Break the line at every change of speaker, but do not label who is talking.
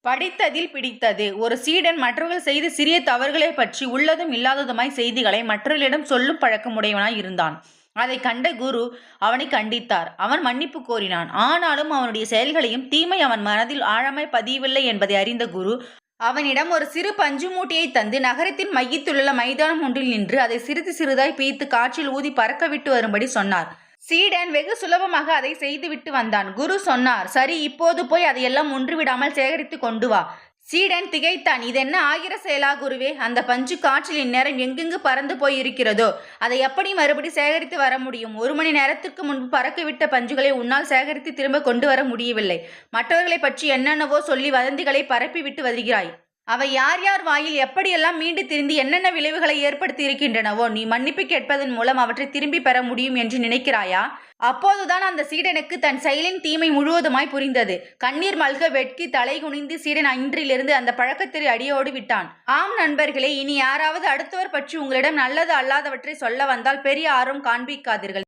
படித்ததில் பிடித்தது. ஒரு சீடன் மற்றவர்கள் செய்த சிறிய தவறுகளைப் பற்றி உள்ளதும் இல்லாததுமாய் செய்திகளை மற்றவர்களிடம் சொல்லும் பழக்கமுடையவனாய் இருந்தான். அதைக் கண்ட குரு அவனைக் கண்டித்தார். அவன் மன்னிப்பு கோரினான். ஆனாலும் அவனுடைய செயல்களையும் தீமை அவன் மனதில் ஆழமாய் பதியவில்லை என்பதை அறிந்த குரு அவனிடம் ஒரு சிறு பஞ்சு மூட்டையைத் தந்து நகரத்தின் மையத்திலுள்ள மைதானம் ஒன்றில் நின்று அதை சிறிது சிறிதாய் பிய்த்து காற்றில் ஊதி பறக்கவிட்டு வரும்படி சொன்னார். சீடன் வெகு சுலபமாக அதை செய்துவிட்டு வந்தான். குரு சொன்னார், சரி, இப்போது போய் அதையெல்லாம் ஒன்றுவிடாமல் சேகரித்து கொண்டு வா. சீடன் திகைத்தான். இதென்ன ஆகிற செயலா குருவே? அந்த பஞ்சு காற்றில் இந்நேரம் எங்கெங்கு பறந்து போய் இருக்கிறதோ அதை எப்படி மறுபடி சேகரித்து வர முடியும்? 1 மணி நேரத்திற்கு முன்பு பறக்கவிட்ட பஞ்சுகளை உன்னால் சேகரித்து திரும்ப கொண்டு வர முடியவில்லை. மற்றவர்களைப் பற்றி என்னென்னவோ சொல்லி வதந்திகளை பரப்பி விட்டு வருகிறாய். அவை யார் யார் வாயில் எப்படியெல்லாம் மீண்டு திரிந்து என்னென்ன விளைவுகளை ஏற்படுத்தி இருக்கின்றனவோ நீ மன்னிப்பு கேட்பதன் மூலம் அவற்றை திரும்பி பெற முடியும் என்று நினைக்கிறாயா? அப்போதுதான் அந்த சீடனுக்கு தன் செயலின் தீமை முழுவதுமாய் புரிந்தது. கண்ணீர் மல்க வெட்கி தலை குனிந்து சீடன் அன்றிலிருந்து அந்த பழக்கத்தை அடியோடு விட்டான். ஆம் நண்பர்களே, இனி யாராவது அடுத்தவர் பற்றி உங்களிடம் நல்லது அல்லாதவற்றை சொல்ல வந்தால் பெரிய ஆர்வம் காண்பிக்காதீர்கள்.